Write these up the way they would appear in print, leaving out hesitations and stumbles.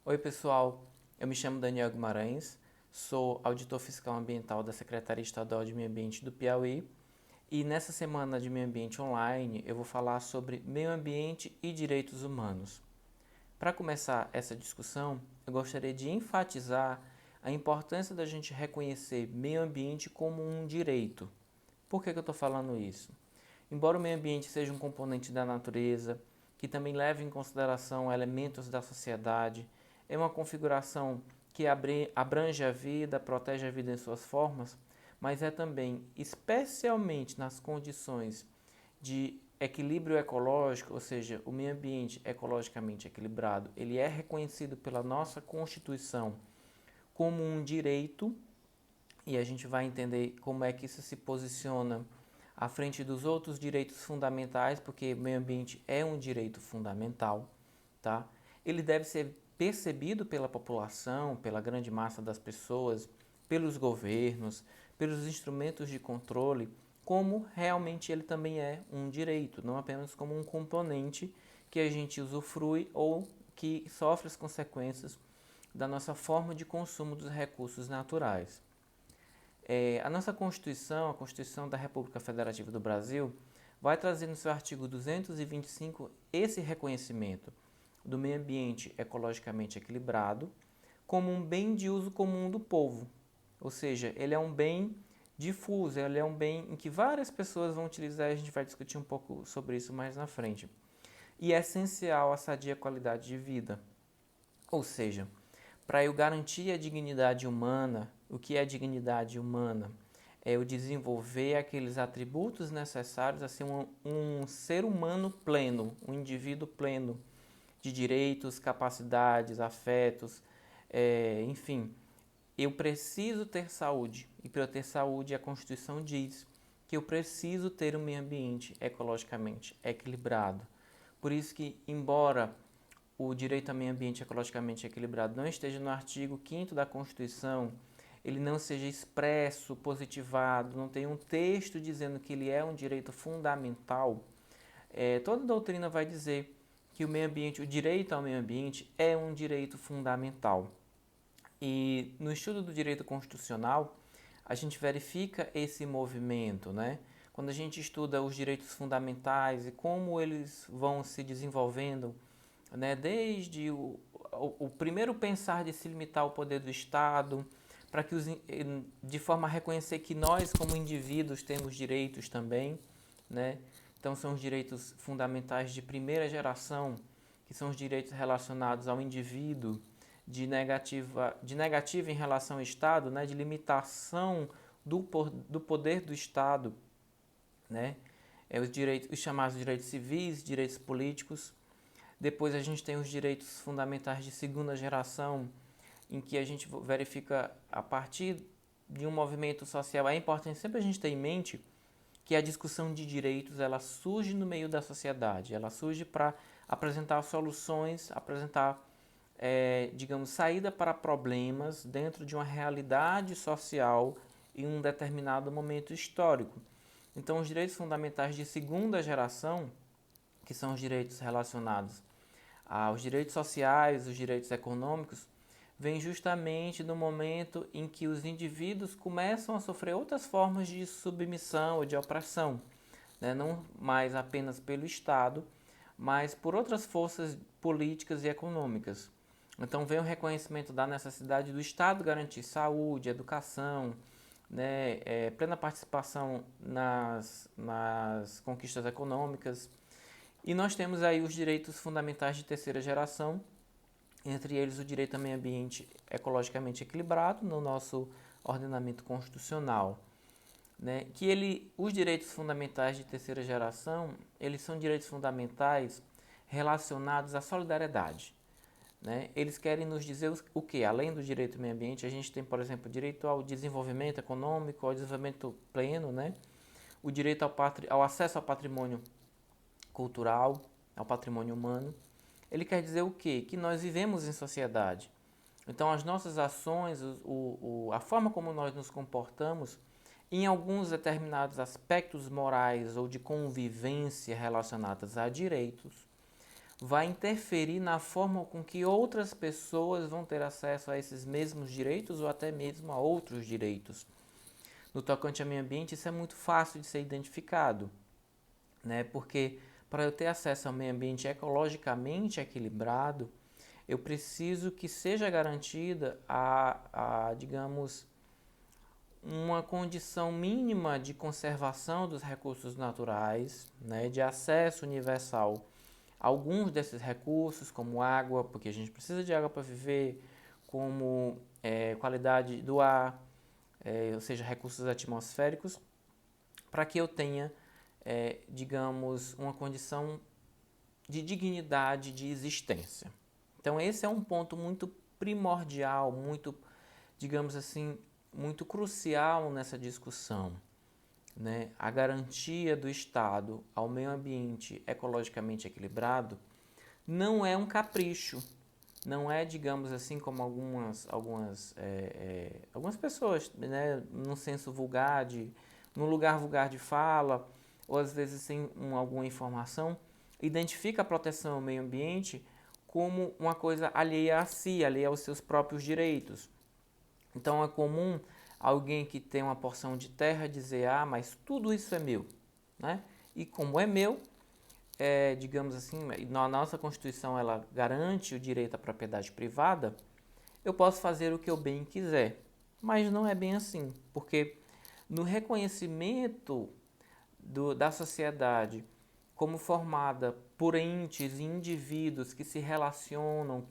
Oi pessoal, eu me chamo Daniel Guimarães, sou auditor fiscal ambiental da Secretaria Estadual de Meio Ambiente do Piauí e nessa semana de Meio Ambiente Online eu vou falar sobre meio ambiente e direitos humanos. Para começar essa discussão, eu gostaria de enfatizar a importância da gente reconhecer meio ambiente como um direito. Por que eu estou falando isso? Embora o meio ambiente seja um componente da natureza, que também leva em consideração elementos da sociedade, é uma configuração que abrange a vida, protege a vida em suas formas, mas é também, especialmente nas condições de equilíbrio ecológico, ou seja, o meio ambiente ecologicamente equilibrado, ele é reconhecido pela nossa Constituição como um direito e a gente vai entender como é que isso se posiciona à frente dos outros direitos fundamentais, porque o meio ambiente é um direito fundamental, tá? Ele deve ser percebido pela população, pela grande massa das pessoas, pelos governos, pelos instrumentos de controle, como realmente ele também é um direito, não apenas como um componente que a gente usufrui ou que sofre as consequências da nossa forma de consumo dos recursos naturais. A nossa Constituição, a Constituição da República Federativa do Brasil, vai trazer no seu artigo 225 esse reconhecimento do meio ambiente ecologicamente equilibrado como um bem de uso comum do povo. Ou seja, ele é um bem difuso, ele é um bem em que várias pessoas vão utilizar e a gente vai discutir um pouco sobre isso mais na frente. E é essencial à sadia qualidade de vida. Ou seja, para eu garantir a dignidade humana, o que é dignidade humana? É eu desenvolver aqueles atributos necessários a ser um ser humano pleno, um indivíduo pleno de direitos, capacidades, afetos, enfim. Eu preciso ter saúde e para eu ter saúde a Constituição diz que eu preciso ter um meio ambiente ecologicamente equilibrado. Por isso que, embora o direito ao meio ambiente ecologicamente equilibrado não esteja no artigo 5º da Constituição, ele não seja expresso, positivado, não tem um texto dizendo que ele é um direito fundamental, toda doutrina vai dizer que o meio ambiente, o direito ao meio ambiente é um direito fundamental. E no estudo do direito constitucional, a gente verifica esse movimento, né? Quando a gente estuda os direitos fundamentais e como eles vão se desenvolvendo, né? Desde o primeiro pensar de se limitar ao poder do Estado, para que de forma a reconhecer que nós, como indivíduos, temos direitos também, né? Então, são os direitos fundamentais de primeira geração, que são os direitos relacionados ao indivíduo, de negativa em relação ao Estado, né? De limitação do poder do Estado, né? Os chamados direitos civis, direitos políticos. Depois a gente tem os direitos fundamentais de segunda geração, em que a gente verifica a partir de um movimento social. É importante sempre a gente ter em mente que a discussão de direitos ela surge no meio da sociedade, ela surge para apresentar soluções, apresentar, digamos, saída para problemas dentro de uma realidade social em um determinado momento histórico. Então, os direitos fundamentais de segunda geração, que são os direitos relacionados aos direitos sociais, os direitos econômicos, vem justamente no momento em que os indivíduos começam a sofrer outras formas de submissão ou de opressão, né? Não mais apenas pelo Estado, mas por outras forças políticas e econômicas. Então vem o reconhecimento da necessidade do Estado garantir saúde, educação, né, plena participação nas conquistas econômicas. E nós temos aí os direitos fundamentais de terceira geração, entre eles o direito ao meio ambiente ecologicamente equilibrado no nosso ordenamento constitucional, né? Os direitos fundamentais de terceira geração, eles são direitos fundamentais relacionados à solidariedade, né? Eles querem nos dizer o que? Além do direito ao meio ambiente, a gente tem, por exemplo, o direito ao desenvolvimento econômico, ao desenvolvimento pleno, né? O direito ao acesso ao patrimônio cultural, ao patrimônio humano. Ele quer dizer o quê? Que nós vivemos em sociedade. Então, as nossas ações, a forma como nós nos comportamos, em alguns determinados aspectos morais ou de convivência relacionados a direitos, vai interferir na forma com que outras pessoas vão ter acesso a esses mesmos direitos ou até mesmo a outros direitos. No tocante ao meio ambiente, isso é muito fácil de ser identificado, né? Porque para eu ter acesso ao meio ambiente ecologicamente equilibrado, eu preciso que seja garantida digamos, uma condição mínima de conservação dos recursos naturais, né, de acesso universal a alguns desses recursos, como água, porque a gente precisa de água para viver, como qualidade do ar, ou seja, recursos atmosféricos, para que eu tenha, digamos, uma condição de dignidade de existência. Então esse é um ponto muito primordial, muito, digamos assim, muito crucial nessa discussão, né? A garantia do Estado ao meio ambiente ecologicamente equilibrado não é um capricho, não é, digamos assim, como algumas pessoas, né, num senso vulgar, num lugar vulgar de fala, ou às vezes sem alguma informação, identifica a proteção ao meio ambiente como uma coisa alheia a si, alheia aos seus próprios direitos. Então é comum alguém que tem uma porção de terra dizer, mas tudo isso é meu, né? E como é meu, digamos assim, na nossa Constituição ela garante o direito à propriedade privada, eu posso fazer o que eu bem quiser. Mas não é bem assim, porque no reconhecimento da sociedade como formada por entes e indivíduos que se relacionam,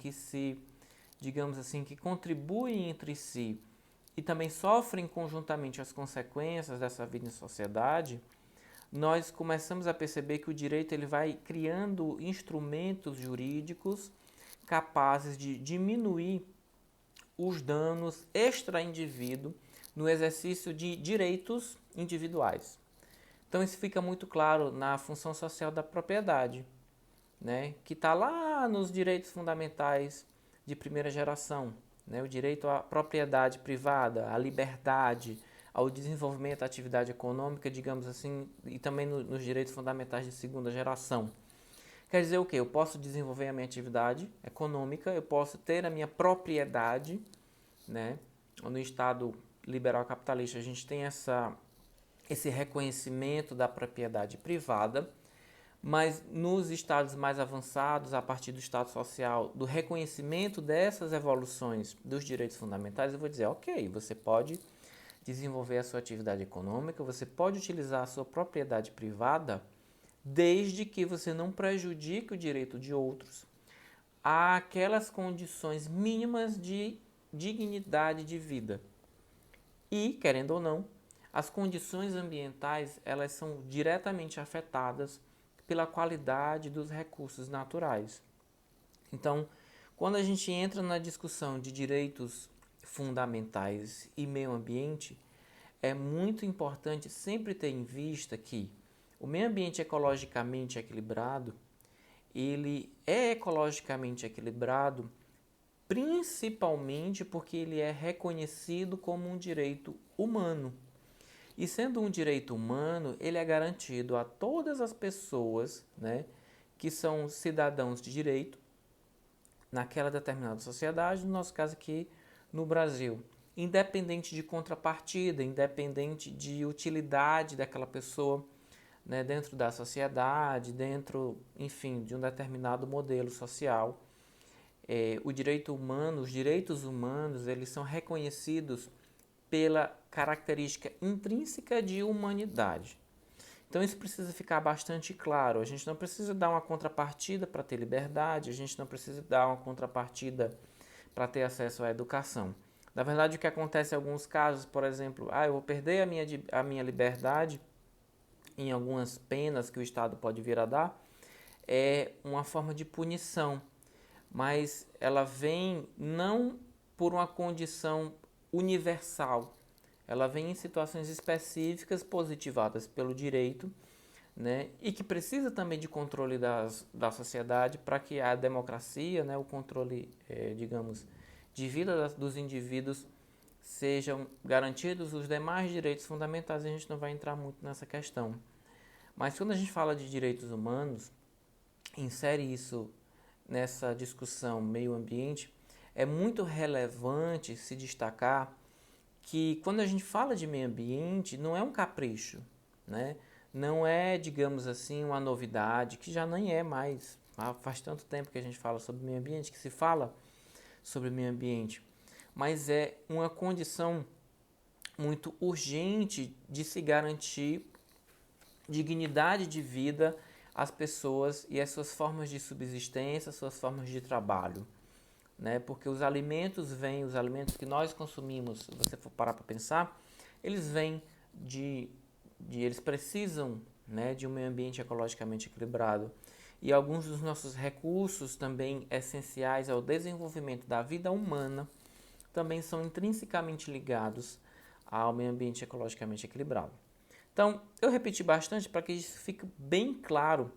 digamos assim, que contribuem entre si e também sofrem conjuntamente as consequências dessa vida em sociedade, nós começamos a perceber que o direito ele vai criando instrumentos jurídicos capazes de diminuir os danos extra-indivíduo no exercício de direitos individuais. Então isso fica muito claro na função social da propriedade, né, que está lá nos direitos fundamentais de primeira geração, né, o direito à propriedade privada, à liberdade, ao desenvolvimento da atividade econômica, digamos assim, e também nos direitos fundamentais de segunda geração. Quer dizer o quê? Eu posso desenvolver a minha atividade econômica, eu posso ter a minha propriedade, né? No Estado liberal capitalista a gente tem esse reconhecimento da propriedade privada, mas nos estados mais avançados, a partir do Estado social, do reconhecimento dessas evoluções dos direitos fundamentais, eu vou dizer, ok, você pode desenvolver a sua atividade econômica, você pode utilizar a sua propriedade privada, desde que você não prejudique o direito de outros àquelas condições mínimas de dignidade de vida. E, querendo ou não, as condições ambientais, elas são diretamente afetadas pela qualidade dos recursos naturais. Então, quando a gente entra na discussão de direitos fundamentais e meio ambiente, é muito importante sempre ter em vista que o meio ambiente ecologicamente equilibrado, ele é ecologicamente equilibrado principalmente porque ele é reconhecido como um direito humano. E sendo um direito humano, ele é garantido a todas as pessoas, né, que são cidadãos de direito naquela determinada sociedade, no nosso caso aqui no Brasil, independente de contrapartida, independente de utilidade daquela pessoa, né, dentro da sociedade, dentro, enfim, de um determinado modelo social. O direito humano, os direitos humanos, eles são reconhecidos pela característica intrínseca de humanidade. Então isso precisa ficar bastante claro. A gente não precisa dar uma contrapartida para ter liberdade, a gente não precisa dar uma contrapartida para ter acesso à educação. Na verdade, o que acontece em alguns casos, por exemplo, eu vou perder a minha liberdade em algumas penas que o Estado pode vir a dar, é uma forma de punição, mas ela vem não por uma condição universal, ela vem em situações específicas positivadas pelo direito, né, e que precisa também de controle da sociedade para que a democracia, né, o controle, digamos, de vida dos indivíduos sejam garantidos os demais direitos fundamentais. A gente não vai entrar muito nessa questão. Mas quando a gente fala de direitos humanos, insere isso nessa discussão meio ambiente, é muito relevante se destacar que quando a gente fala de meio ambiente, não é um capricho, né? Não é, digamos assim, uma novidade, que já nem é mais. Faz tanto tempo que a gente fala sobre meio ambiente, que se fala sobre meio ambiente, mas é uma condição muito urgente de se garantir dignidade de vida às pessoas e às suas formas de subsistência, às suas formas de trabalho, né? Porque os alimentos os alimentos que nós consumimos, se você for parar para pensar, eles vêm eles precisam, né, de um meio ambiente ecologicamente equilibrado. E alguns dos nossos recursos também essenciais ao desenvolvimento da vida humana também são intrinsecamente ligados ao meio ambiente ecologicamente equilibrado. Então, eu repeti bastante para que isso fique bem claro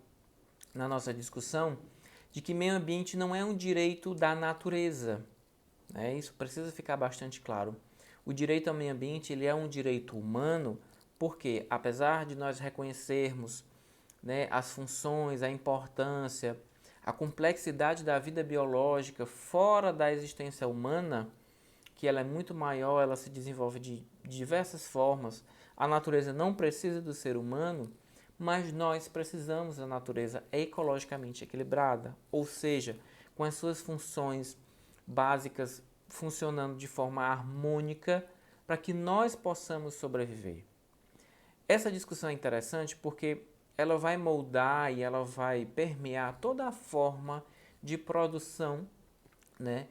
na nossa discussão de que meio ambiente não é um direito da natureza, né? Isso precisa ficar bastante claro. O direito ao meio ambiente ele é um direito humano porque, apesar de nós reconhecermos, né, as funções, a importância, a complexidade da vida biológica fora da existência humana, que ela é muito maior, ela se desenvolve de diversas formas. A natureza não precisa do ser humano, mas nós precisamos da natureza ecologicamente equilibrada, ou seja, com as suas funções básicas funcionando de forma harmônica para que nós possamos sobreviver. Essa discussão é interessante porque ela vai moldar e ela vai permear toda a forma de produção, né,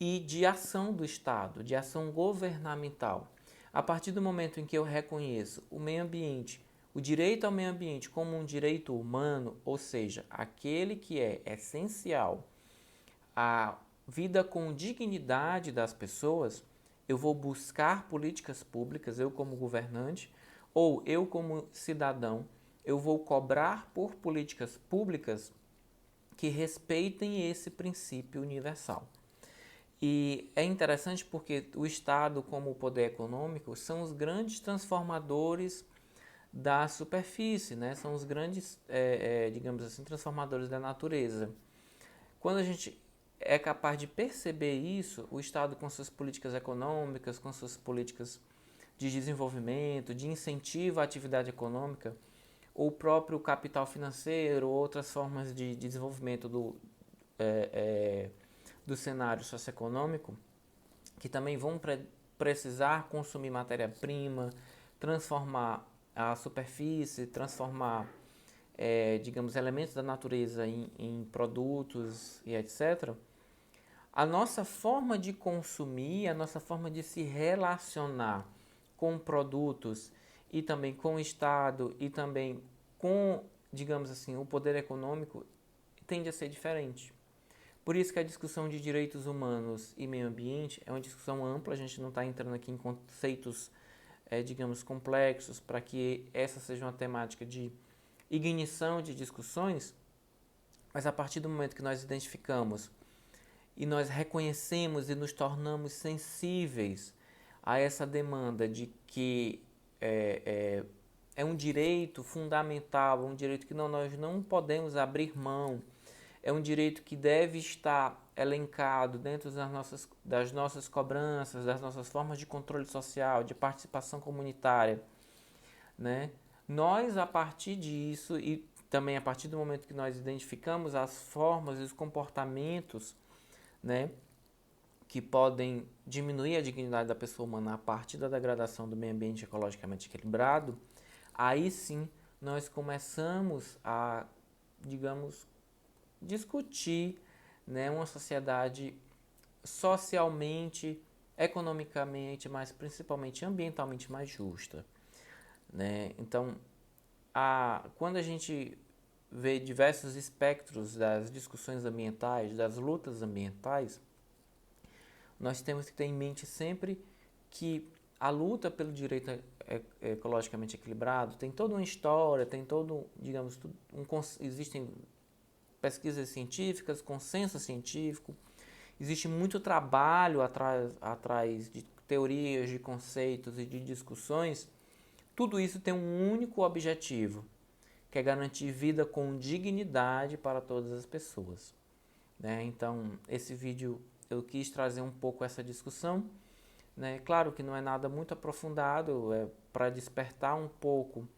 e de ação do Estado, de ação governamental. A partir do momento em que eu reconheço o meio ambiente, o direito ao meio ambiente como um direito humano, ou seja, aquele que é essencial à vida com dignidade das pessoas, eu vou buscar políticas públicas, eu como governante, ou eu como cidadão, eu vou cobrar por políticas públicas que respeitem esse princípio universal. E é interessante porque o Estado, como o poder econômico, são os grandes transformadores da superfície, né? São os grandes, digamos assim, transformadores da natureza. Quando a gente é capaz de perceber isso, o Estado com suas políticas econômicas, com suas políticas de desenvolvimento, de incentivo à atividade econômica, ou o próprio capital financeiro, outras formas de desenvolvimento do cenário socioeconômico, que também vão precisar consumir matéria-prima, transformar a superfície, transformar, digamos, elementos da natureza em produtos e etc., a nossa forma de consumir, a nossa forma de se relacionar com produtos e também com o Estado e também com, digamos assim, o poder econômico tende a ser diferente. Por isso que a discussão de direitos humanos e meio ambiente é uma discussão ampla, a gente não está entrando aqui em conceitos, digamos, complexos, para que essa seja uma temática de ignição de discussões, mas a partir do momento que nós identificamos e nós reconhecemos e nos tornamos sensíveis a essa demanda de que é um direito fundamental, um direito que nós não podemos abrir mão, é um direito que deve estar elencado dentro das nossas cobranças, das nossas formas de controle social, de participação comunitária, né? Nós, a partir disso, e também a partir do momento que nós identificamos as formas e os comportamentos, né, que podem diminuir a dignidade da pessoa humana a partir da degradação do meio ambiente ecologicamente equilibrado, aí sim nós começamos a, digamos, discutir, né, uma sociedade socialmente, economicamente, mas principalmente ambientalmente mais justa, né? Então, quando a gente vê diversos espectros das discussões ambientais, das lutas ambientais, nós temos que ter em mente sempre que a luta pelo direito ecologicamente equilibrado tem toda uma história, tem todo, digamos, existem pesquisas científicas, consenso científico, existe muito trabalho atrás de teorias, de conceitos e de discussões. Tudo isso tem um único objetivo, que é garantir vida com dignidade para todas as pessoas, né? Então, esse vídeo eu quis trazer um pouco essa discussão, né? Claro que não é nada muito aprofundado, é para despertar um pouco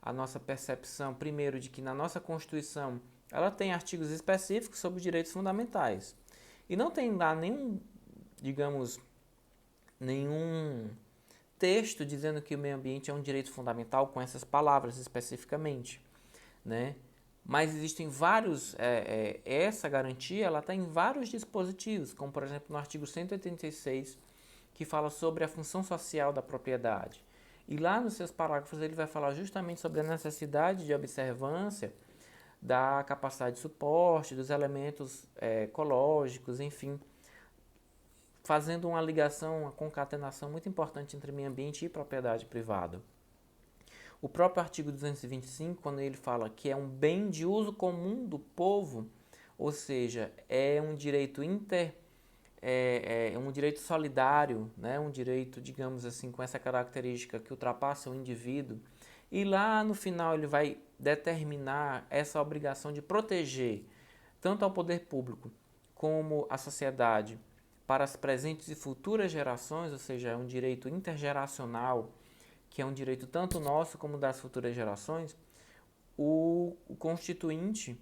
a nossa percepção, primeiro, de que na nossa Constituição ela tem artigos específicos sobre direitos fundamentais. E não tem lá nenhum, digamos, nenhum texto dizendo que o meio ambiente é um direito fundamental com essas palavras especificamente, né? Mas existem vários, essa garantia ela está em vários dispositivos, como por exemplo no artigo 186, que fala sobre a função social da propriedade. E lá nos seus parágrafos ele vai falar justamente sobre a necessidade de observância da capacidade de suporte, dos elementos ecológicos, enfim, fazendo uma ligação, uma concatenação muito importante entre meio ambiente e propriedade privada. O próprio artigo 225, quando ele fala que é um bem de uso comum do povo, ou seja, é um direito um direito solidário, né? Um direito, digamos assim, com essa característica que ultrapassa o indivíduo. E lá no final ele vai determinar essa obrigação de proteger tanto ao poder público como à sociedade para as presentes e futuras gerações, ou seja, é um direito intergeracional, que é um direito tanto nosso como das futuras gerações. O Constituinte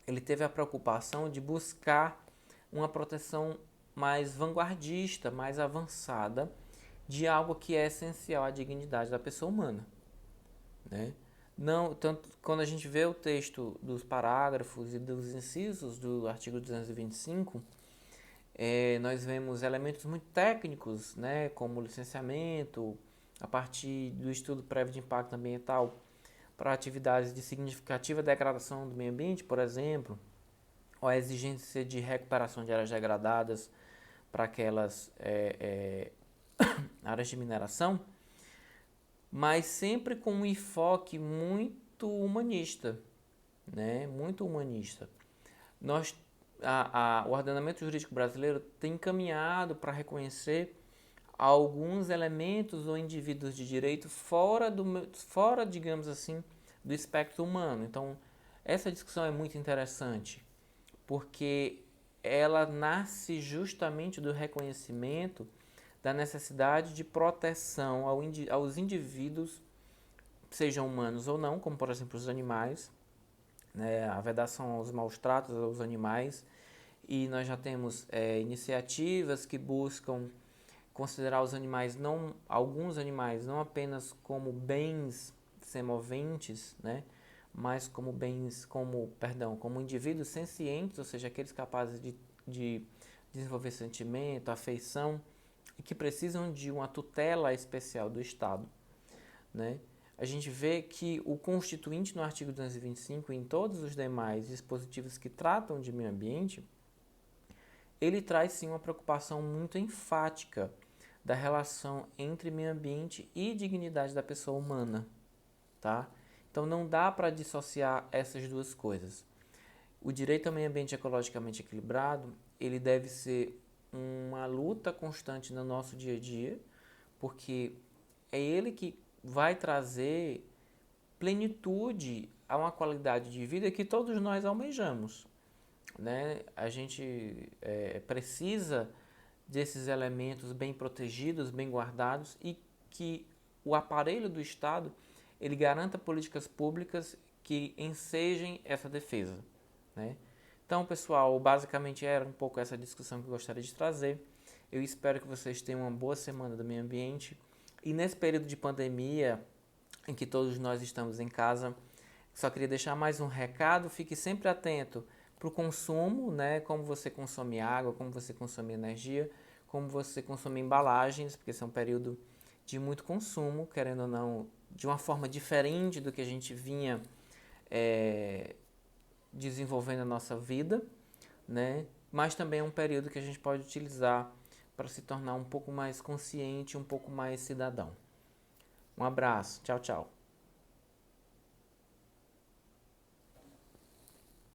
ele teve a preocupação de buscar uma proteção mais vanguardista, mais avançada de algo que é essencial à dignidade da pessoa humana, né? Não, tanto quando a gente vê o texto dos parágrafos e dos incisos do artigo 225, nós vemos elementos muito técnicos, né, como licenciamento, a partir do estudo prévio de impacto ambiental para atividades de significativa degradação do meio ambiente, por exemplo, ou a exigência de recuperação de áreas degradadas para aquelas áreas de mineração, mas sempre com um enfoque muito humanista, né? Muito humanista. O ordenamento jurídico brasileiro tem caminhado para reconhecer alguns elementos ou indivíduos de direito fora, digamos assim, do espectro humano. Então, essa discussão é muito interessante, porque ela nasce justamente do reconhecimento da necessidade de proteção aos indivíduos, sejam humanos ou não, como por exemplo os animais, né, a vedação aos maus tratos aos animais, e nós já temos iniciativas que buscam considerar os animais, alguns animais, não apenas como bens semoventes, né, mas como como indivíduos sencientes, ou seja, aqueles capazes de desenvolver sentimento, afeição, e que precisam de uma tutela especial do Estado, né? A gente vê que o Constituinte no artigo 225 e em todos os demais dispositivos que tratam de meio ambiente, ele traz sim uma preocupação muito enfática da relação entre meio ambiente e dignidade da pessoa humana, tá? Então não dá para dissociar essas duas coisas. O direito ao meio ambiente ecologicamente equilibrado, ele deve ser uma luta constante no nosso dia a dia, porque é ele que vai trazer plenitude a uma qualidade de vida que todos nós almejamos, né? A gente precisa desses elementos bem protegidos, bem guardados, e que o aparelho do Estado ele garanta políticas públicas que ensejem essa defesa, né? Então, pessoal, basicamente era um pouco essa discussão que eu gostaria de trazer. Eu espero que vocês tenham uma boa semana do meio ambiente. E nesse período de pandemia, em que todos nós estamos em casa, só queria deixar mais um recado. Fique sempre atento para o consumo, né? Como você consome água, como você consome energia, como você consome embalagens, porque esse é um período de muito consumo, querendo ou não, de uma forma diferente do que a gente vinha desenvolvendo a nossa vida, né? Mas também é um período que a gente pode utilizar para se tornar um pouco mais consciente, um pouco mais cidadão. Um abraço, tchau, tchau.